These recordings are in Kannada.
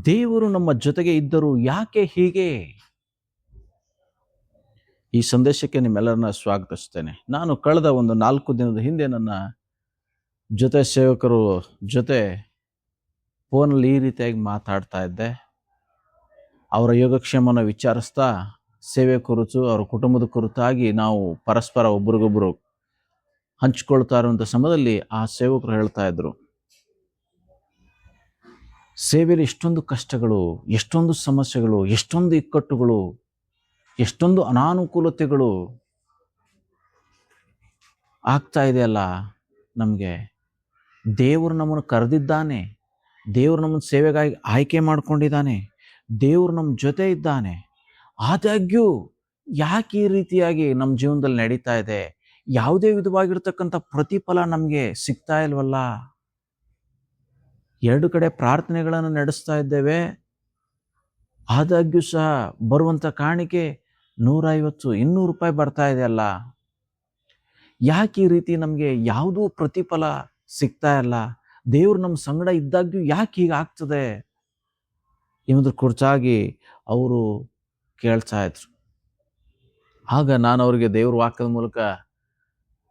ದೇವರು ನಮ್ಮ ಜೊತೆಗೆ ಇದ್ದರೂ ಯಾಕೆ ಹೀಗೆ? ಈ ಸಂದೇಶಕ್ಕೆ ನಿಮ್ಮೆಲ್ಲರನ್ನ ಸ್ವಾಗತಿಸ್ತೇನೆ. ನಾನು ಕಳೆದ ಒಂದು 4 ದಿನದ ಹಿಂದೆ ನನ್ನ ಜೊತೆ ಸೇವಕರು ಜೊತೆ ಫೋನಲ್ಲಿ ಈ ರೀತಿಯಾಗಿ ಮಾತಾಡ್ತಾ ಇದ್ದೆ. ಅವರ ಯೋಗಕ್ಷೇಮನ ವಿಚಾರಿಸ್ತಾ, ಸೇವೆ ಕುರಿತು, ಅವರ ಕುಟುಂಬದ ಕುರಿತಾಗಿ ನಾವು ಪರಸ್ಪರ ಒಬ್ರಿಗೊಬ್ರು ಹಂಚ್ಕೊಳ್ತಾ ಇರುವಂಥ ಸಮಯದಲ್ಲಿ ಆ ಸೇವಕರು ಹೇಳ್ತಾ ಇದ್ರು, ಸೇವೆಯಲ್ಲಿ ಎಷ್ಟೊಂದು ಕಷ್ಟಗಳು, ಎಷ್ಟೊಂದು ಸಮಸ್ಯೆಗಳು, ಎಷ್ಟೊಂದು ಇಕ್ಕಟ್ಟುಗಳು, ಎಷ್ಟೊಂದು ಅನಾನುಕೂಲತೆಗಳು ಆಗ್ತಾ ಇದೆಯಲ್ಲ. ನಮಗೆ ದೇವರು ನಮ್ಮನ್ನು ಕರೆದಿದ್ದಾನೆ, ದೇವರು ನಮ್ಮನ್ನು ಸೇವೆಗಾಗಿ ಆಯ್ಕೆ ಮಾಡ್ಕೊಂಡಿದ್ದಾನೆ, ದೇವರು ನಮ್ಮ ಜೊತೆ ಇದ್ದಾನೆ. ಆದಾಗ್ಯೂ ಯಾಕೆ ಈ ರೀತಿಯಾಗಿ ನಮ್ಮ ಜೀವನದಲ್ಲಿ ನಡೀತಾ ಇದೆ? ಯಾವುದೇ ವಿಧವಾಗಿರ್ತಕ್ಕಂಥ ಪ್ರತಿಫಲ ನಮಗೆ ಸಿಗ್ತಾ ಇಲ್ವಲ್ಲ. 2 ಕಡೆ ಪ್ರಾರ್ಥನೆಗಳನ್ನು ನಡೆಸ್ತಾ ಇದ್ದೇವೆ, ಆದಾಗ್ಯೂ ಸಹ ಬರುವಂಥ ಕಾಣಿಕೆ 150-200 ರೂಪಾಯಿ ಬರ್ತಾ ಇದೆಯಲ್ಲ. ಯಾಕೆ ಈ ರೀತಿ ನಮಗೆ ಯಾವುದೂ ಪ್ರತಿಫಲ ಸಿಗ್ತಾ ಇಲ್ಲ? ದೇವರು ನಮ್ಮ ಸಂಗಡ ಇದ್ದಾಗ್ಯೂ ಯಾಕೆ ಹೀಗೆ ಆಗ್ತದೆ ಎಂಬುದ್ರ ಕುರಿತಾಗಿ ಅವರು ಕೇಳ್ತಾ ಇದ್ರು. ಆಗ ನಾನು ಅವರಿಗೆ ದೇವ್ರ ವಾಕ್ಯದ ಮೂಲಕ,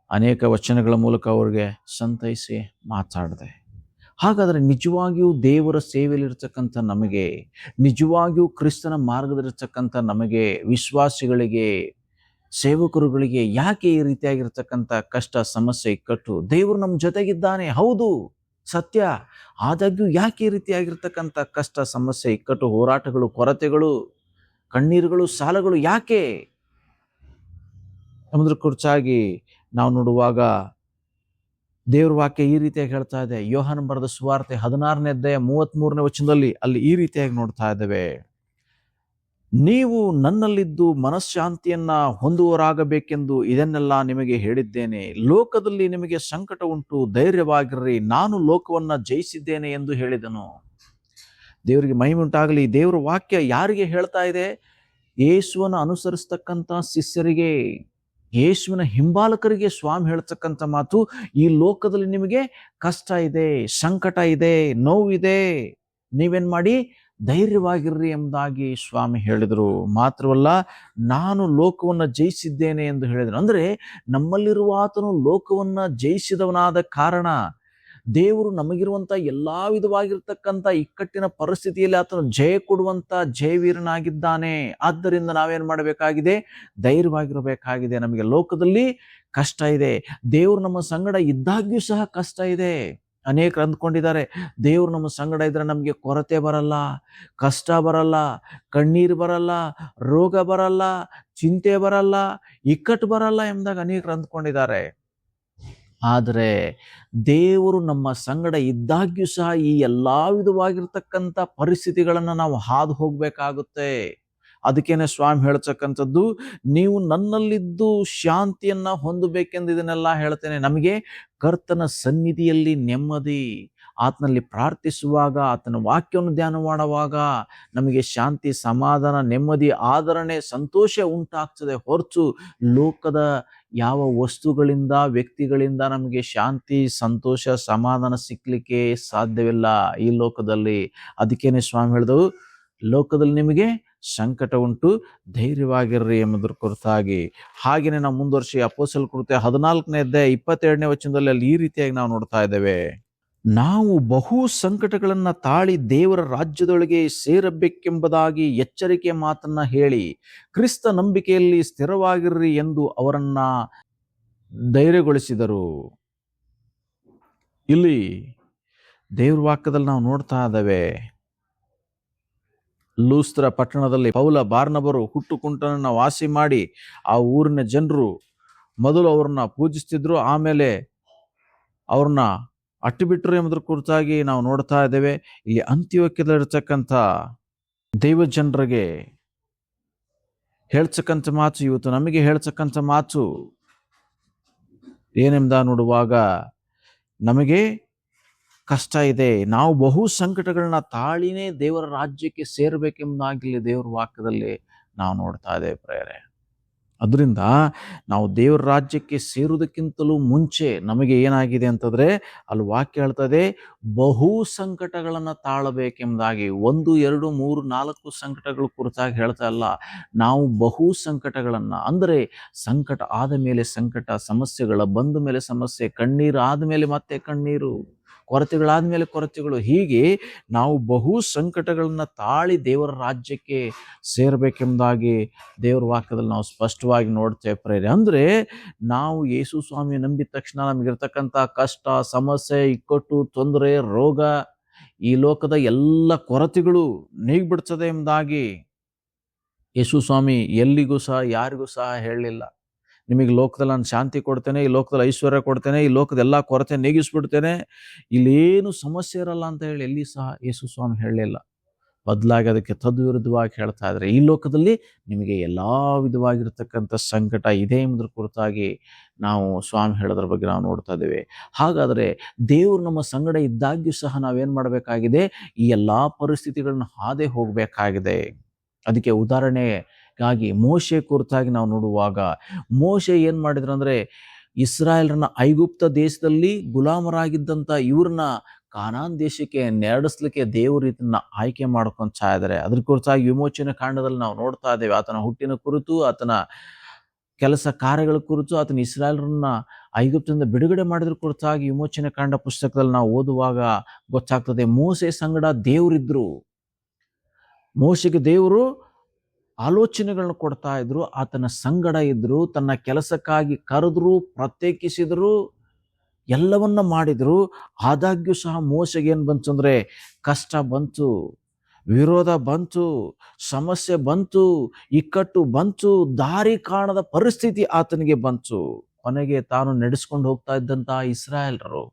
ಅನೇಕ ವಚನಗಳ ಮೂಲಕ ಅವ್ರಿಗೆ ಸಂತೈಸಿ ಮಾತಾಡಿದೆ. ಹಾಗಾದರೆ ನಿಜವಾಗಿಯೂ ದೇವರ ಸೇವೆಯಲ್ಲಿರ್ತಕ್ಕಂಥ ನಮಗೆ, ನಿಜವಾಗಿಯೂ ಕ್ರಿಸ್ತನ ಮಾರ್ಗದಲ್ಲಿರ್ತಕ್ಕಂಥ ನಮಗೆ, ವಿಶ್ವಾಸಿಗಳಿಗೆ, ಸೇವಕರುಗಳಿಗೆ ಯಾಕೆ ಈ ರೀತಿಯಾಗಿರ್ತಕ್ಕಂಥ ಕಷ್ಟ, ಸಮಸ್ಯೆ, ಇಕ್ಕಟ್ಟು? ದೇವರು ನಮ್ಮ ಜೊತೆಗಿದ್ದಾನೆ, ಹೌದು ಸತ್ಯ. ಆದಾಗ್ಯೂ ಯಾಕೆ ಈ ರೀತಿಯಾಗಿರ್ತಕ್ಕಂಥ ಕಷ್ಟ, ಸಮಸ್ಯೆ, ಇಕ್ಕಟ್ಟು, ಹೋರಾಟಗಳು, ಕೊರತೆಗಳು, ಕಣ್ಣೀರುಗಳು, ಸಾಲಗಳು ಯಾಕೆ ಎಂಬುದರ ಕುರಿತಾಗಿ ನಾವು ನೋಡುವಾಗ ದೇವ್ರ ವಾಕ್ಯ ಈ ರೀತಿಯಾಗಿ ಹೇಳ್ತಾ ಇದೆ. ಯೋಹಾನ ಬರೆದ ಸುವಾರ್ತೆ 16ನೇ ಅಧ್ಯಾಯ 33ನೇ ವಚನದಲ್ಲಿ ಅಲ್ಲಿ ಈ ರೀತಿಯಾಗಿ ನೋಡ್ತಾ ಇದ್ದೇವೆ, ನೀವು ನನ್ನಲ್ಲಿದ್ದು ಮನಃಶಾಂತಿಯನ್ನ ಹೊಂದುವರಾಗಬೇಕೆಂದು ಇದನ್ನೆಲ್ಲ ನಿಮಗೆ ಹೇಳಿದ್ದೇನೆ. ಲೋಕದಲ್ಲಿ ನಿಮಗೆ ಸಂಕಟ ಉಂಟು, ಧೈರ್ಯವಾಗಿರ್ರಿ, ನಾನು ಲೋಕವನ್ನ ಜಯಿಸಿದ್ದೇನೆ ಎಂದು ಹೇಳಿದನು. ದೇವರಿಗೆ ಮಹಿಮೆ ಉಂಟಾಗಲಿ. ದೇವರ ವಾಕ್ಯ ಯಾರಿಗೆ ಹೇಳ್ತಾ ಇದೆ? ಯೇಸುವನ್ನು ಅನುಸರಿಸ್ತಕ್ಕಂಥ ಶಿಷ್ಯರಿಗೆ, ಯೇಸುವಿನ ಹಿಂಬಾಲಕರಿಗೆ ಸ್ವಾಮಿ ಹೇಳ್ತಕ್ಕಂಥ ಮಾತು, ಈ ಲೋಕದಲ್ಲಿ ನಿಮಗೆ ಕಷ್ಟ ಇದೆ, ಸಂಕಟ ಇದೆ, ನೋವಿದೆ, ನೀವೇನ್ ಮಾಡಿ ಧೈರ್ಯವಾಗಿರ್ರಿ ಎಂಬುದಾಗಿ ಸ್ವಾಮಿ ಹೇಳಿದರು. ಮಾತ್ರವಲ್ಲ, ನಾನು ಲೋಕವನ್ನ ಜಯಿಸಿದ್ದೇನೆ ಎಂದು ಹೇಳಿದರು. ಅಂದ್ರೆ ನಮ್ಮಲ್ಲಿರುವ ಆತನು ಲೋಕವನ್ನ ಜಯಿಸಿದವನಾದ ಕಾರಣ ದೇವರು ನಮಗಿರುವಂತ ಎಲ್ಲಾ ವಿಧವಾಗಿರ್ತಕ್ಕಂಥ ಇಕ್ಕಟ್ಟಿನ ಪರಿಸ್ಥಿತಿಯಲ್ಲಿ ಆತನು ಜಯ ಕೊಡುವಂತ ಜಯವೀರನಾಗಿದ್ದಾನೆ. ಆದ್ದರಿಂದ ನಾವೇನ್ ಮಾಡಬೇಕಾಗಿದೆ? ಧೈರ್ಯವಾಗಿರಬೇಕಾಗಿದೆ. ನಮಗೆ ಲೋಕದಲ್ಲಿ ಕಷ್ಟ ಇದೆ, ದೇವರು ನಮ್ಮ ಸಂಗಡ ಇದ್ದಾಗ್ಯೂ ಸಹ ಕಷ್ಟ ಇದೆ. ಅನೇಕರು ಅಂದ್ಕೊಂಡಿದ್ದಾರೆ, ದೇವರು ನಮ್ಮ ಸಂಗಡ ಇದ್ರೆ ನಮಗೆ ಕೊರತೆ ಬರಲ್ಲ, ಕಷ್ಟ ಬರಲ್ಲ, ಕಣ್ಣೀರು ಬರಲ್ಲ, ರೋಗ ಬರಲ್ಲ, ಚಿಂತೆ ಬರಲ್ಲ, ಇಕ್ಕಟ್ಟು ಬರಲ್ಲ ಎಂಬುದಾಗಿ ಅನೇಕರು ಅಂದ್ಕೊಂಡಿದ್ದಾರೆ. ಆದರೆ ದೇವರು ನಮ್ಮ ಸಂಗಡ ಇದ್ದಾಗ್ಯೂ ಸಹ ಈ ಎಲ್ಲಾ ವಿಧವಾಗಿರ್ತಕ್ಕಂಥ ಪರಿಸ್ಥಿತಿಗಳನ್ನು ನಾವು ಹಾದು ಹೋಗ್ಬೇಕಾಗುತ್ತೆ. ಅದಕ್ಕೇನೆ ಸ್ವಾಮಿ ಹೇಳ್ತಕ್ಕಂಥದ್ದು, ನೀವು ನನ್ನಲ್ಲಿದ್ದು ಶಾಂತಿಯನ್ನ ಹೊಂದಬೇಕೆಂದು ಇದನ್ನೆಲ್ಲ ಹೇಳ್ತೇನೆ. ನಮಗೆ ಕರ್ತನ ಸನ್ನಿಧಿಯಲ್ಲಿ ನೆಮ್ಮದಿ, ಆತನಲ್ಲಿ ಪ್ರಾರ್ಥಿಸುವಾಗ, ಆತನ ವಾಕ್ಯವನ್ನು ಧ್ಯಾನ ಮಾಡುವಾಗ ನಮಗೆ ಶಾಂತಿ, ಸಮಾಧಾನ, ನೆಮ್ಮದಿ, ಆದರಣೆ, ಸಂತೋಷ ಉಂಟಾಗ್ತದೆ. ಹೊರತು ಲೋಕದ ಯಾವ ವಸ್ತುಗಳಿಂದ, ವ್ಯಕ್ತಿಗಳಿಂದ ನಮಗೆ ಶಾಂತಿ, ಸಂತೋಷ, ಸಮಾಧಾನ ಸಿಕ್ಲಿಕ್ಕೆ ಸಾಧ್ಯವಿಲ್ಲ ಈ ಲೋಕದಲ್ಲಿ. ಅದಕ್ಕೇನೆ ಸ್ವಾಮಿ ಹೇಳಿದವು, ಲೋಕದಲ್ಲಿ ನಿಮಗೆ ಸಂಕಟ ಉಂಟು, ಧೈರ್ಯವಾಗಿರ್ರಿ ಎಂಬುದರ ಕುರಿತಾಗಿ. ಹಾಗೇನೆ ನಾವು ಮುಂದುವರಿಸಿ ಅಪೊಸ್ತಲರ ಕೃತ್ಯ 14ನೇ ಅಧ್ಯಾಯ 22ನೇ ವಚನದಲ್ಲಿ ಅಲ್ಲಿ ಈ ರೀತಿಯಾಗಿ ನಾವು ನೋಡ್ತಾ ಇದ್ದೇವೆ, ನಾವು ಬಹು ಸಂಕಟಗಳನ್ನ ತಾಳಿ ದೇವರ ರಾಜ್ಯದೊಳಗೆ ಸೇರಬೇಕೆಂಬುದಾಗಿ ಎಚ್ಚರಿಕೆ ಮಾತನ್ನ ಹೇಳಿ ಕ್ರಿಸ್ತ ನಂಬಿಕೆಯಲ್ಲಿ ಸ್ಥಿರವಾಗಿರ್ರಿ ಎಂದು ಅವರನ್ನ ಧೈರ್ಯಗೊಳಿಸಿದರು. ಇಲ್ಲಿ ದೇವ್ರ ವಾಕ್ಯದಲ್ಲಿ ನಾವು ನೋಡ್ತಾ ಇದ್ದೇವೆ, ಲೂಸ್ತ್ರ ಪಟ್ಟಣದಲ್ಲಿ ಪೌಲ ಬಾರ್ನಬರು ಹುಟ್ಟು ಕುಂಟನನ್ನ ವಾಸಿ ಮಾಡಿ ಆ ಊರಿನ ಜನರು ಮೊದಲು ಅವ್ರನ್ನ ಪೂಜಿಸ್ತಿದ್ರು, ಆಮೇಲೆ ಅವ್ರನ್ನ ಅಟ್ಟು ಬಿಟ್ಟರು ಎಂಬುದರ ಕುರಿತಾಗಿ ನಾವು ನೋಡ್ತಾ ಇದ್ದೇವೆ. ಈ ಅಂತ್ಯೋಕ್ಯದಲ್ಲಿರ್ತಕ್ಕಂಥ ದೈವ ಜನರಿಗೆ ಹೇಳ್ತಕ್ಕಂಥ ಮಾತು, ಇವತ್ತು ನಮಗೆ ಹೇಳ್ತಕ್ಕಂಥ ಮಾತು ಏನೆಂದ ನೋಡುವಾಗ, ನಮಗೆ ಕಷ್ಟ ಇದೆ, ನಾವು ಬಹು ಸಂಕಟಗಳನ್ನ ತಾಳಿನೇ ದೇವರ ರಾಜ್ಯಕ್ಕೆ ಸೇರ್ಬೇಕೆಂಬುದಾಗಿ ದೇವರ ವಾಕ್ಯದಲ್ಲಿ ನಾವು ನೋಡ್ತಾ ಇದ್ದೇವೆ ಪ್ರೇರೆ. ಅದರಿಂದ ನಾವು ದೇವರ ರಾಜ್ಯಕ್ಕೆ ಸೇರುವುದಕ್ಕಿಂತಲೂ ಮುಂಚೆ ನಮಗೆ ಏನಾಗಿದೆ ಅಂತಂದರೆ, ಅಲ್ಲಿ ವಾಕ್ಯ ಹೇಳ್ತದೆ, ಬಹು ಸಂಕಟಗಳನ್ನು ತಾಳಬೇಕೆಂಬುದಾಗಿ. 1, 2, 3, 4 ಸಂಕಟಗಳ ಕುರಿತಾಗಿ ಹೇಳ್ತಾ ಇಲ್ಲ. ನಾವು ಬಹು ಸಂಕಟಗಳನ್ನು, ಅಂದರೆ ಸಂಕಟ ಆದ ಮೇಲೆ ಸಂಕಟ, ಸಮಸ್ಯೆಗಳ ಬಂದ ಮೇಲೆ ಸಮಸ್ಯೆ, ಕಣ್ಣೀರು ಆದಮೇಲೆ ಮತ್ತೆ ಕಣ್ಣೀರು, ಕೊರತೆಗಳಾದ ಮೇಲೆ ಕೊರತೆಗಳು, ಹೀಗೆ ನಾವು ಬಹು ಸಂಕಟಗಳನ್ನು ತಾಳಿ ದೇವರ ರಾಜ್ಯಕ್ಕೆ ಸೇರಬೇಕೆಂಬುದಾಗಿ ದೇವರ ವಾಕ್ಯದಲ್ಲಿ ನಾವು ಸ್ಪಷ್ಟವಾಗಿ ನೋಡ್ತೇವೆ ಪ್ರೇರೆ. ಅಂದರೆ ನಾವು ಯೇಸು ಸ್ವಾಮಿ ನಂಬಿದ ತಕ್ಷಣ ನಮಗಿರ್ತಕ್ಕಂಥ ಕಷ್ಟ, ಸಮಸ್ಯೆ, ಇಕ್ಕಟ್ಟು, ತೊಂದರೆ, ರೋಗ, ಈ ಲೋಕದ ಎಲ್ಲ ಕೊರತೆಗಳು ನೀಗಿಬಿಡ್ತದೆ ಎಂಬುದಾಗಿ ಯೇಸು ಸ್ವಾಮಿ ಎಲ್ಲಿಗೂ ಸಹ ಯಾರಿಗೂ ಸಹ ಹೇಳಲಿಲ್ಲ. ನಿಮಗೆ ಲೋಕದಲ್ಲಿ ನಾನು ಶಾಂತಿ ಕೊಡ್ತೇನೆ, ಈ ಲೋಕದಲ್ಲಿ ಐಶ್ವರ್ಯ ಕೊಡ್ತೇನೆ, ಈ ಲೋಕದ ಎಲ್ಲ ಕೊರತೆ ನೀಗಿಸ್ಬಿಡ್ತೇನೆ, ಇಲ್ಲೇನು ಸಮಸ್ಯೆ ಇರಲ್ಲ ಅಂತ ಹೇಳಿ ಎಲ್ಲಿ ಸಹ ಯೇಸು ಸ್ವಾಮಿ ಹೇಳಲಿಲ್ಲ. ಬದಲಾಗಿ ಅದಕ್ಕೆ ತದ್ವಿರುದ್ಧವಾಗಿ ಹೇಳ್ತಾ ಇದ್ದಾರೆ, ಈ ಲೋಕದಲ್ಲಿ ನಿಮಗೆ ಎಲ್ಲ ವಿಧವಾಗಿರ್ತಕ್ಕಂಥ ಸಂಕಟ ಇದೆ ಎಂಬುದ್ರ ಕುರಿತಾಗಿ ನಾವು ಸ್ವಾಮಿ ಹೇಳೋದ್ರ ಬಗ್ಗೆ ನಾವು ನೋಡ್ತಾ ಇದ್ದೇವೆ. ಹಾಗಾದರೆ ದೇವರು ನಮ್ಮ ಸಂಗಡ ಇದ್ದಾಗ್ಯೂ ಸಹ ನಾವೇನು ಮಾಡಬೇಕಾಗಿದೆ? ಈ ಎಲ್ಲ ಪರಿಸ್ಥಿತಿಗಳನ್ನ ಹಾದೇ ಹೋಗಬೇಕಾಗಿದೆ. ಅದಕ್ಕೆ ಉದಾಹರಣೆಗಾಗಿ ಮೋಶೆ ಕುರಿತಾಗಿ ನಾವು ನೋಡುವಾಗ, ಮೋಶೆ ಏನು ಮಾಡಿದ್ರು ಅಂದರೆ, ಇಸ್ರಾಯೇಲರನ್ನ ಐಗುಪ್ತ ದೇಶದಲ್ಲಿ ಗುಲಾಮರಾಗಿದ್ದಂಥ ಇವ್ರನ್ನ ಕಾನಾನ್ ದೇಶಕ್ಕೆ ನಡೆಸಲಿಕ್ಕೆ ದೇವರು ಇದನ್ನ ಆಯ್ಕೆ ಮಾಡ್ಕೊಂತಾ ಇದ್ದಾರೆ. ಅದ್ರ ಕುರಿತಾಗಿ ವಿಮೋಚನೆ ಕಾಂಡದಲ್ಲಿ ನಾವು ನೋಡ್ತಾ ಇದ್ದೇವೆ. ಆತನ ಹುಟ್ಟಿನ ಕುರಿತು, ಆತನ ಕೆಲಸ ಕಾರ್ಯಗಳ ಕುರಿತು, ಆತನ ಇಸ್ರಾಯೇಲರನ್ನ ಐಗುಪ್ತದಿಂದ ಬಿಡುಗಡೆ ಮಾಡಿದ್ರ ಕುರಿತಾಗಿ ವಿಮೋಚನೆ ಕಾಂಡ ಪುಸ್ತಕದಲ್ಲಿ ನಾವು ಓದುವಾಗ ಗೊತ್ತಾಗ್ತದೆ. ಮೋಶೆ ಸಂಗಡ ದೇವರಿದ್ರು. ಮೋಶೆಗೆ ದೇವರು ಆಲೋಚನೆಗಳನ್ನ ಕೊಡ್ತಾ ಇದ್ರು, ಆತನ ಸಂಗಡ ಇದ್ರು, ತನ್ನ ಕೆಲಸಕ್ಕಾಗಿ ಕರೆದ್ರು, ಪ್ರತ್ಯೇಕಿಸಿದ್ರು, ಎಲ್ಲವನ್ನ ಮಾಡಿದ್ರು. ಆದಾಗ್ಯೂ ಸಹ ಮೋಶೆಗೆ ಏನು ಬಂತು ಅಂದರೆ, ಕಷ್ಟ ಬಂತು, ವಿರೋಧ ಬಂತು, ಸಮಸ್ಯೆ ಬಂತು, ಇಕ್ಕಟ್ಟು ಬಂತು, ದಾರಿ ಕಾಣದ ಪರಿಸ್ಥಿತಿ ಆತನಿಗೆ ಬಂತು. ಕೊನೆಗೆ ತಾನು ನಡೆಸ್ಕೊಂಡು ಹೋಗ್ತಾ ಇದ್ದಂತಹ ಇಸ್ರಾಯೇಲರು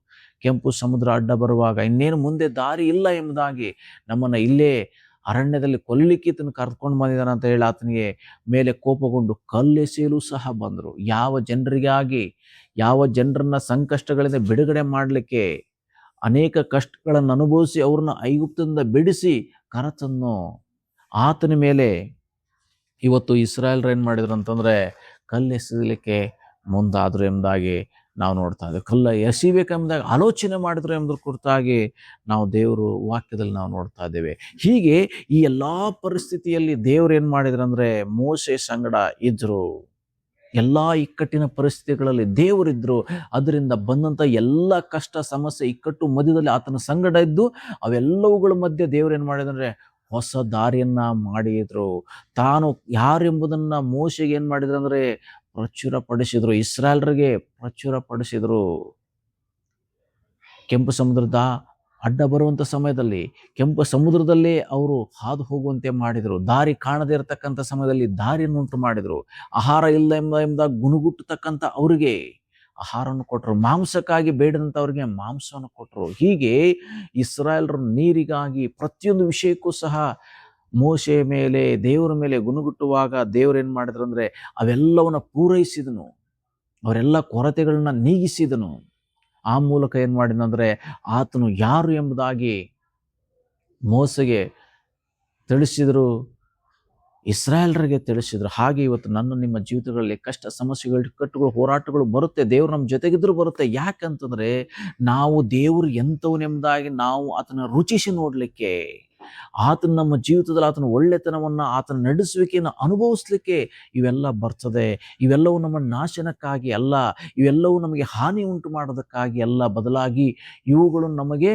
ಕೆಂಪು ಸಮುದ್ರ ಅಡ್ಡ ಬರುವಾಗ ಇನ್ನೇನು ಮುಂದೆ ದಾರಿ ಇಲ್ಲ ಎಂಬುದಾಗಿ, ನಮ್ಮನ್ನ ಇಲ್ಲೇ ಅರಣ್ಯದಲ್ಲಿ ಕೊಲ್ಲಿಕ್ಕೆ ಈತನ ಕರ್ಕೊಂಡು ಬಂದಿದ್ದಾನೆ ಅಂತ ಹೇಳಿ ಆತನಿಗೆ ಮೇಲೆ ಕೋಪಗೊಂಡು ಕಲ್ಲೆಸೆಯಲು ಸಹ ಬಂದರು. ಯಾವ ಜನರನ್ನ ಸಂಕಷ್ಟಗಳಿಂದ ಬಿಡುಗಡೆ ಮಾಡಲಿಕ್ಕೆ, ಅನೇಕ ಕಷ್ಟಗಳನ್ನು ಅನುಭವಿಸಿ ಅವ್ರನ್ನ ಐಗುಪ್ತದಿಂದ ಬಿಡಿಸಿ ಕರತನ್ನು ಆತನ ಮೇಲೆ ಇವತ್ತು ಇಸ್ರಾಯೇಲರು ಏನು ಮಾಡಿದ್ರು ಅಂತಂದರೆ, ಕಲ್ಲೆಸೆಯಲಿಕ್ಕೆ ಮುಂದಾದರು ಎಂಬುದಾಗಿ ನಾವು ನೋಡ್ತಾ ಇದ್ದೇವೆ. ಕಲ್ಲ ಎಸಿಬೇಕೆಂಬುದಾಗಿ ಆಲೋಚನೆ ಮಾಡಿದ್ರು ಎಂಬುದ್ರ ಕುರಿತಾಗಿ ನಾವು ದೇವರು ವಾಕ್ಯದಲ್ಲಿ ನಾವು ನೋಡ್ತಾ ಇದ್ದೇವೆ. ಹೀಗೆ ಈ ಎಲ್ಲ ಪರಿಸ್ಥಿತಿಯಲ್ಲಿ ದೇವರು ಏನು ಮಾಡಿದ್ರು ಅಂದರೆ, ಮೋಶೆ ಸಂಗಡ ಇದ್ರು. ಎಲ್ಲ ಇಕ್ಕಟ್ಟಿನ ಪರಿಸ್ಥಿತಿಗಳಲ್ಲಿ ದೇವರಿದ್ರು. ಅದರಿಂದ ಬಂದಂಥ ಎಲ್ಲ ಕಷ್ಟ, ಸಮಸ್ಯೆ, ಇಕ್ಕಟ್ಟು ಮಧ್ಯದಲ್ಲಿ ಆತನ ಸಂಗಡ ಇದ್ದು, ಅವೆಲ್ಲವುಗಳ ಮಧ್ಯೆ ದೇವರು ಏನು ಮಾಡಿದಂದ್ರೆ ಹೊಸ ದಾರಿಯನ್ನ ಮಾಡಿದ್ರು. ತಾನು ಯಾರೆಂಬುದನ್ನ ಮೋಶೆಗೆ ಏನು ಮಾಡಿದ್ರು ಅಂದರೆ ಪ್ರಚುರಪಡಿಸಿದ್ರು, ಇಸ್ರಾಯೇಲರಿಗೆ ಪ್ರಚುರಪಡಿಸಿದ್ರು. ಕೆಂಪು ಸಮುದ್ರದ ಅಡ್ಡ ಬರುವಂಥ ಸಮಯದಲ್ಲಿ ಕೆಂಪು ಸಮುದ್ರದಲ್ಲೇ ಅವರು ಹಾದು ಹೋಗುವಂತೆ ಮಾಡಿದರು. ದಾರಿ ಕಾಣದೇ ಇರತಕ್ಕಂಥ ಸಮಯದಲ್ಲಿ ದಾರಿಯನ್ನು ಉಂಟು ಮಾಡಿದರು. ಆಹಾರ ಇಲ್ಲ ಎಂಬ ಗುಣಗುಟ್ಟತಕ್ಕಂಥ ಅವರಿಗೆ ಆಹಾರವನ್ನು ಕೊಟ್ಟರು. ಮಾಂಸಕ್ಕಾಗಿ ಬೇಡದಂಥವ್ರಿಗೆ ಮಾಂಸವನ್ನು ಕೊಟ್ಟರು. ಹೀಗೆ ಇಸ್ರಾಯೇಲರು ನೀರಿಗಾಗಿ ಪ್ರತಿಯೊಂದು ವಿಷಯಕ್ಕೂ ಸಹ ಮೋಶೆಯ ಮೇಲೆ, ದೇವರ ಮೇಲೆ ಗುಣಗುಟ್ಟುವಾಗ ದೇವರು ಏನು ಮಾಡಿದ್ರು ಅಂದರೆ ಅವೆಲ್ಲವನ್ನು ಪೂರೈಸಿದನು, ಅವರೆಲ್ಲ ಕೊರತೆಗಳನ್ನ ನೀಗಿಸಿದನು. ಆ ಮೂಲಕ ಏನು ಮಾಡಿದಂದರೆ ಆತನು ಯಾರು ಎಂಬುದಾಗಿ ಮೋಸೆಗೆ ತಿಳಿಸಿದರು, ಇಸ್ರಾಯೇಲರಿಗೆ ತಿಳಿಸಿದ್ರು. ಹಾಗೆ ಇವತ್ತು ನಿಮ್ಮ ಜೀವಿತಗಳಲ್ಲಿ ಕಷ್ಟ, ಸಮಸ್ಯೆಗಳು, ಇಕ್ಕಟ್ಟುಗಳು, ಹೋರಾಟಗಳು ಬರುತ್ತೆ. ದೇವರು ನಮ್ಮ ಜೊತೆಗಿದ್ರು ಬರುತ್ತೆ. ಯಾಕಂತಂದರೆ ನಾವು ದೇವರು ಎಂಥವನೆಂಬುದಾಗಿ ನಾವು ಆತನ ರುಚಿಸಿ ನೋಡಲಿಕ್ಕೆ, ಆತನ ನಮ್ಮ ಜೀವಿತದಲ್ಲಿ ಆತನ ಒಳ್ಳೆತನವನ್ನು, ಆತನ ನಡೆಸುವಿಕೆಯನ್ನು ಅನುಭವಿಸ್ಲಿಕ್ಕೆ ಇವೆಲ್ಲ ಬರ್ತದೆ. ಇವೆಲ್ಲವೂ ನಮ್ಮ ನಾಶನಕ್ಕಾಗಿ ಅಲ್ಲ, ಇವೆಲ್ಲವೂ ನಮಗೆ ಹಾನಿ ಉಂಟು ಮಾಡೋದಕ್ಕಾಗಿ ಅಲ್ಲ, ಬದಲಾಗಿ ಇವುಗಳು ನಮಗೆ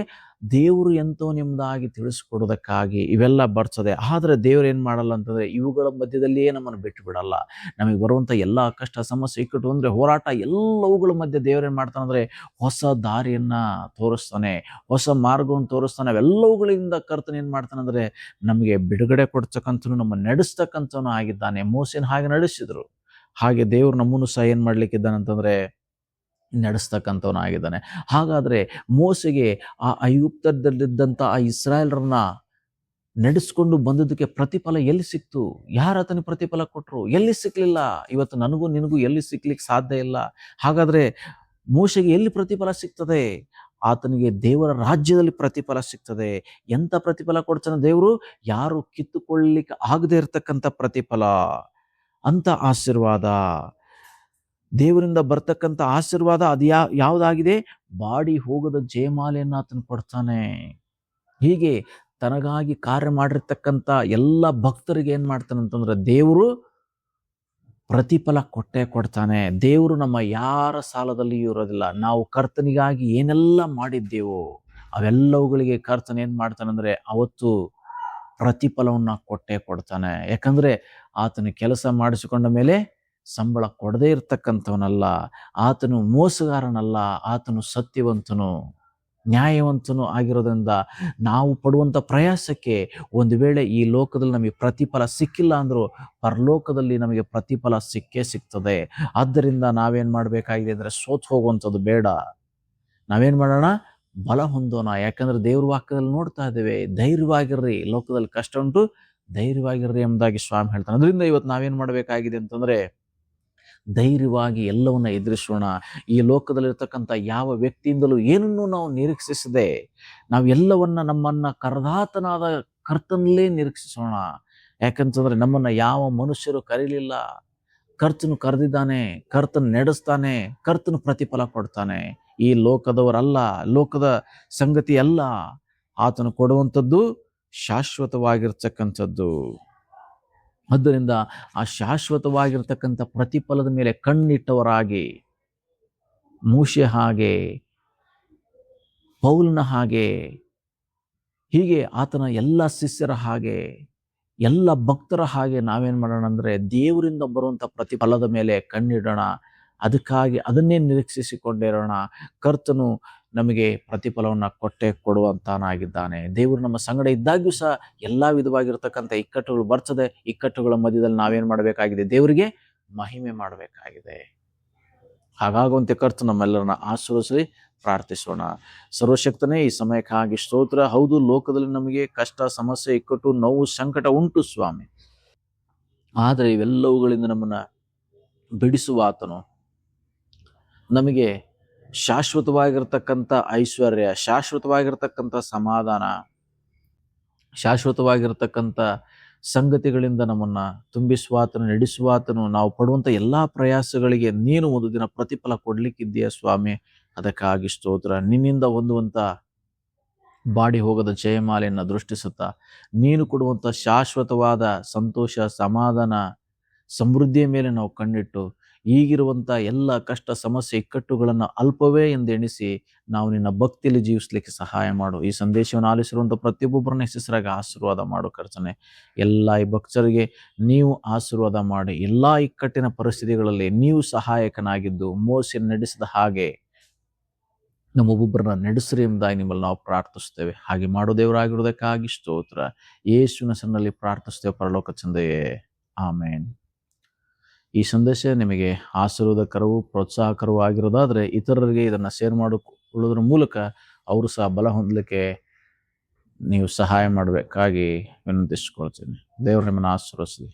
ದೇವರು ಎಂಥವನೆಂಬುದಾಗಿ ತಿಳಿಸ್ಕೊಡೋದಕ್ಕಾಗಿ ಇವೆಲ್ಲ ಬರ್ತದೆ. ಆದರೆ ದೇವರು ಏನು ಮಾಡಲ್ಲ ಅಂತಂದರೆ ಇವುಗಳ ಮಧ್ಯದಲ್ಲಿಯೇ ನಮ್ಮನ್ನು ಬಿಟ್ಟು ಬಿಡಲ್ಲ. ನಮಗೆ ಬರುವಂಥ ಎಲ್ಲ ಕಷ್ಟ, ಸಮಸ್ಯೆ, ಇಕ್ಕಟ್ಟು ಅಂದರೆ ಹೋರಾಟ, ಎಲ್ಲವುಗಳ ಮಧ್ಯೆ ದೇವರೇನು ಮಾಡ್ತಾನಂದರೆ ಹೊಸ ದಾರಿಯನ್ನು ತೋರಿಸ್ತಾನೆ, ಹೊಸ ಮಾರ್ಗವನ್ನು ತೋರಿಸ್ತಾನೆ. ಅವೆಲ್ಲವುಗಳಿಂದ ಕರ್ತನ ಏನು ಮಾಡ್ತಾನಂದರೆ ನಮಗೆ ಬಿಡುಗಡೆ ಕೊಡ್ತಕ್ಕಂಥನು, ನಮ್ಮ ನಡೆಸ್ತಕ್ಕಂಥವನು ಆಗಿದ್ದಾನೆ. ಮೋಸೆನ ಹಾಗೆ ನಡೆಸಿದರು. ಹಾಗೆ ದೇವರು ನಮ್ಮನ್ನು ಸಹ ಏನು ಮಾಡಲಿಕ್ಕಿದ್ದಾನೆ ಅಂತಂದರೆ ನಡೆಸ್ತಕ್ಕಂಥವನಾಗಿದ್ದಾನೆ. ಹಾಗಾದರೆ ಮೋಸೆಗೆ ಆ ಐಗುಪ್ತದಲ್ಲಿದ್ದಂಥ ಆ ಇಸ್ರಾಯೇಲರನ್ನ ನಡೆಸ್ಕೊಂಡು ಬಂದದಕ್ಕೆ ಪ್ರತಿಫಲ ಎಲ್ಲಿ ಸಿಕ್ತು? ಯಾರು ಆತನಿಗೆ ಪ್ರತಿಫಲ ಕೊಟ್ಟರು? ಎಲ್ಲಿ ಸಿಕ್ಕಲಿಲ್ಲ. ಇವತ್ತು ನನಗೂ ನಿನಗೂ ಎಲ್ಲಿ ಸಿಕ್ಲಿಕ್ಕೆ ಸಾಧ್ಯ ಇಲ್ಲ. ಹಾಗಾದರೆ ಮೋಶೆಗೆ ಎಲ್ಲಿ ಪ್ರತಿಫಲ ಸಿಗ್ತದೆ? ಆತನಿಗೆ ದೇವರ ರಾಜ್ಯದಲ್ಲಿ ಪ್ರತಿಫಲ ಸಿಗ್ತದೆ. ಎಂಥ ಪ್ರತಿಫಲ ಕೊಡ್ತಾನೆ ದೇವರು? ಯಾರು ಕಿತ್ತುಕೊಳ್ಳಲಿಕ್ಕೆ ಆಗದೆ ಇರತಕ್ಕಂಥ ಪ್ರತಿಫಲ. ಅಂತ ಆಶೀರ್ವಾದ, ದೇವರಿಂದ ಬರ್ತಕ್ಕಂಥ ಆಶೀರ್ವಾದ ಅದು ಯಾವುದಾಗಿದೆ? ಬಾಡಿ ಹೋಗದ ಜಯಮಾಲೆಯನ್ನು ಆತನು ಕೊಡ್ತಾನೆ. ಹೀಗೆ ತನಗಾಗಿ ಕಾರ್ಯ ಮಾಡಿರ್ತಕ್ಕಂಥ ಎಲ್ಲ ಭಕ್ತರಿಗೆ ಏನ್ ಮಾಡ್ತಾನೆ ಅಂತಂದ್ರೆ ದೇವರು ಪ್ರತಿಫಲ ಕೊಟ್ಟೇ ಕೊಡ್ತಾನೆ. ದೇವರು ನಮ್ಮ ಯಾರ ಸಾಲದಲ್ಲಿಯೂ ಇರೋದಿಲ್ಲ. ನಾವು ಕರ್ತನಿಗಾಗಿ ಏನೆಲ್ಲ ಮಾಡಿದ್ದೇವೋ ಅವೆಲ್ಲವುಗಳಿಗೆ ಕರ್ತನ ಏನ್ ಮಾಡ್ತಾನಂದ್ರೆ ಅವತ್ತು ಪ್ರತಿಫಲವನ್ನ ಕೊಟ್ಟೇ ಕೊಡ್ತಾನೆ. ಯಾಕಂದ್ರೆ ಆತನು ಕೆಲಸ ಮಾಡಿಸಿಕೊಂಡ ಮೇಲೆ ಸಂಬಳ ಕೊಡದೇ ಇರ್ತಕ್ಕಂಥವನಲ್ಲ, ಆತನು ಮೋಸಗಾರನಲ್ಲ, ಆತನು ಸತ್ಯವಂತನು, ನ್ಯಾಯವಂತನು ಆಗಿರೋದ್ರಿಂದ ನಾವು ಪಡುವಂಥ ಪ್ರಯಾಸಕ್ಕೆ ಒಂದು ವೇಳೆ ಈ ಲೋಕದಲ್ಲಿ ನಮಗೆ ಪ್ರತಿಫಲ ಸಿಕ್ಕಿಲ್ಲ ಅಂದರೂ ಪರಲೋಕದಲ್ಲಿ ನಮಗೆ ಪ್ರತಿಫಲ ಸಿಕ್ಕೇ ಸಿಗ್ತದೆ. ಆದ್ದರಿಂದ ನಾವೇನು ಮಾಡಬೇಕಾಗಿದೆ ಅಂದರೆ ಸೋತು ಹೋಗುವಂಥದ್ದು ಬೇಡ. ನಾವೇನು ಮಾಡೋಣ? ಬಲ ಹೊಂದೋಣ. ಯಾಕಂದ್ರೆ ದೇವ್ರ ವಾಕ್ಯದಲ್ಲಿ ನೋಡ್ತಾ ಇದ್ದೇವೆ, ಧೈರ್ಯವಾಗಿರ್ರಿ, ಲೋಕದಲ್ಲಿ ಕಷ್ಟ ಉಂಟು, ಧೈರ್ಯವಾಗಿರ್ರಿ ಎಂಬುದಾಗಿ ಸ್ವಾಮಿ ಹೇಳ್ತಾನೆ. ಅದರಿಂದ ಇವತ್ತು ನಾವೇನು ಮಾಡಬೇಕಾಗಿದೆ ಅಂತಂದರೆ ಧೈರ್ಯವಾಗಿ ಎಲ್ಲವನ್ನ ಎದುರಿಸೋಣ. ಈ ಲೋಕದಲ್ಲಿರ್ತಕ್ಕಂಥ ಯಾವ ವ್ಯಕ್ತಿಯಿಂದಲೂ ಏನನ್ನೂ ನಾವು ನಿರೀಕ್ಷಿಸದೆ ನಾವು ಎಲ್ಲವನ್ನ ನಮ್ಮನ್ನ ಕರೆದಾತನಾದ ಕರ್ತನಲ್ಲೇ ನಿರೀಕ್ಷಿಸೋಣ. ಯಾಕಂತಂದ್ರೆ ನಮ್ಮನ್ನ ಯಾವ ಮನುಷ್ಯರು ಕರೀಲಿಲ್ಲ, ಕರ್ತನು ಕರೆದಿದ್ದಾನೆ, ಕರ್ತನು ನಡೆಸ್ತಾನೆ, ಕರ್ತನು ಪ್ರತಿಫಲ ಕೊಡ್ತಾನೆ. ಈ ಲೋಕದವರಲ್ಲ, ಲೋಕದ ಸಂಗತಿ ಅಲ್ಲ, ಆತನು ಕೊಡುವಂಥದ್ದು ಶಾಶ್ವತವಾಗಿರ್ತಕ್ಕಂಥದ್ದು. ಆದ್ದರಿಂದ ಆ ಶಾಶ್ವತವಾಗಿರ್ತಕ್ಕಂಥ ಪ್ರತಿಫಲದ ಮೇಲೆ ಕಣ್ಣಿಟ್ಟವರಾಗಿ ಮೂಷೆ ಹಾಗೆ, ಪೌಲನ ಹಾಗೆ, ಹೀಗೆ ಆತನ ಎಲ್ಲ ಶಿಷ್ಯರ ಹಾಗೆ, ಎಲ್ಲ ಭಕ್ತರ ಹಾಗೆ ನಾವೇನ್ ಮಾಡೋಣ ಅಂದ್ರೆ ದೇವರಿಂದ ಬರುವಂಥ ಪ್ರತಿಫಲದ ಮೇಲೆ ಕಣ್ಣಿಡೋಣ. ಅದಕ್ಕಾಗಿ ಅದನ್ನೇ ನಿರೀಕ್ಷಿಸಿಕೊಂಡಿರೋಣ. ಕರ್ತನು ನಮಗೆ ಪ್ರತಿಫಲವನ್ನು ಕೊಟ್ಟೆ ಕೊಡುವಂತಾನಾಗಿದ್ದಾನೆ. ದೇವರು ನಮ್ಮ ಸಂಗಡ ಇದ್ದಾಗ್ಯೂ ಸಹ ಎಲ್ಲ ವಿಧವಾಗಿರ್ತಕ್ಕಂಥ ಇಕ್ಕಟ್ಟುಗಳು ಬರ್ತದೆ. ಇಕ್ಕಟ್ಟುಗಳ ಮಧ್ಯದಲ್ಲಿ ನಾವೇನು ಮಾಡಬೇಕಾಗಿದೆ? ದೇವರಿಗೆ ಮಹಿಮೆ ಮಾಡಬೇಕಾಗಿದೆ. ಹಾಗಾಗುವಂತೆ ಕರ್ತನು ನಮ್ಮೆಲ್ಲರನ್ನ ಆಶೀರ್ವದಿಸಲಿ. ಪ್ರಾರ್ಥಿಸೋಣ. ಸರ್ವಶಕ್ತನೇ, ಈ ಸಮಯಕ್ಕಾಗಿ ಸ್ತೋತ್ರ. ಹೌದು, ಲೋಕದಲ್ಲಿ ನಮಗೆ ಕಷ್ಟ, ಸಮಸ್ಯೆ, ಇಕ್ಕಟ್ಟು, ನೋವು, ಸಂಕಟ ಉಂಟು ಸ್ವಾಮಿ. ಆದರೆ ಇವೆಲ್ಲವುಗಳಿಂದ ನಮ್ಮನ್ನ ಬಿಡಿಸುವ ಆತನು, ನಮಗೆ ಶಾಶ್ವತವಾಗಿರ್ತಕ್ಕಂಥ ಐಶ್ವರ್ಯ, ಶಾಶ್ವತವಾಗಿರ್ತಕ್ಕಂಥ ಸಮಾಧಾನ, ಶಾಶ್ವತವಾಗಿರ್ತಕ್ಕಂಥ ಸಂಗತಿಗಳಿಂದ ನಮ್ಮನ್ನ ತುಂಬಿಸುವಾತನು, ನಡೆಸುವಾತನು. ನಾವು ಪಡುವಂಥ ಎಲ್ಲಾ ಪ್ರಯಾಸಗಳಿಗೆ ನೀನು ಒಂದು ದಿನ ಪ್ರತಿಫಲ ಕೊಡ್ಲಿಕ್ಕಿದ್ದೀಯ ಸ್ವಾಮಿ. ಅದಕ್ಕಾಗಿ ಸ್ತೋತ್ರ. ನಿನ್ನಿಂದ ಹೊಂದುವಂಥ ಬಾಡಿ ಹೋಗದ ಜಯಮಾಲೆಯನ್ನು ದೃಷ್ಟಿಸುತ್ತಾ ನೀನು ಕೊಡುವಂಥ ಶಾಶ್ವತವಾದ ಸಂತೋಷ, ಸಮಾಧಾನ, ಸಮೃದ್ಧಿಯ ಮೇಲೆ ನಾವು ಕಣ್ಣಿಟ್ಟು ಈಗಿರುವಂಥ ಎಲ್ಲ ಕಷ್ಟ, ಸಮಸ್ಯೆ, ಇಕ್ಕಟ್ಟುಗಳನ್ನು ಅಲ್ಪವೇ ಎಂದೆಣಿಸಿ ನಾವು ನಿನ್ನ ಭಕ್ತಿಯಲ್ಲಿ ಜೀವಿಸ್ಲಿಕ್ಕೆ ಸಹಾಯ ಮಾಡು. ಈ ಸಂದೇಶವನ್ನು ಆಲಿಸಿರುವಂಥ ಪ್ರತಿಯೊಬ್ಬರನ್ನ ಹೆಸರಾಗಿ ಆಶೀರ್ವಾದ ಮಾಡು ಕರ್ತನೆ. ಎಲ್ಲ ಈ ಭಕ್ತರಿಗೆ ನೀವು ಆಶೀರ್ವಾದ ಮಾಡಿ, ಎಲ್ಲ ಇಕ್ಕಟ್ಟಿನ ಪರಿಸ್ಥಿತಿಗಳಲ್ಲಿ ನೀವು ಸಹಾಯಕನಾಗಿದ್ದು ಮೋಸ ನಡೆಸಿದ ಹಾಗೆ ನಮ್ಮೊಬ್ಬೊಬ್ಬರನ್ನ ನಡೆಸ್ರಿ ಎಂಬುದಾಗಿ ನಿಮ್ಮಲ್ಲಿ ನಾವು ಪ್ರಾರ್ಥಿಸ್ತೇವೆ. ಹಾಗೆ ಮಾಡೋ ದೇವರಾಗಿರುವುದಕ್ಕಾಗಿ ಸ್ತೋತ್ರ. ಯೇಸುವಿನ ಹೆಸರಿನಲ್ಲಿ ಪ್ರಾರ್ಥಿಸ್ತೇವೆ ಪರಲೋಕ ತಂದೆಯೇ, ಆಮೇನ್. ಈ ಸಂದೇಶ ನಿಮಗೆ ಆಶೀರ್ವಾದಕರವೂ ಪ್ರೋತ್ಸಾಹಕರವೂ ಆಗಿರೋದಾದರೆ ಇತರರಿಗೆ ಇದನ್ನು ಶೇರ್ ಮಾಡಿಕೊಳ್ಳೋದ್ರ ಮೂಲಕ ಅವರು ಸಹ ಬಲ ಹೊಂದಲಿಕ್ಕೆ ನೀವು ಸಹಾಯ ಮಾಡಬೇಕಾಗಿ ವಿನಂತಿಸ್ಕೊಳ್ತೀನಿ. ದೇವರು ನಿಮ್ಮನ್ನು ಆಶೀರ್ವದಿಸಲಿ.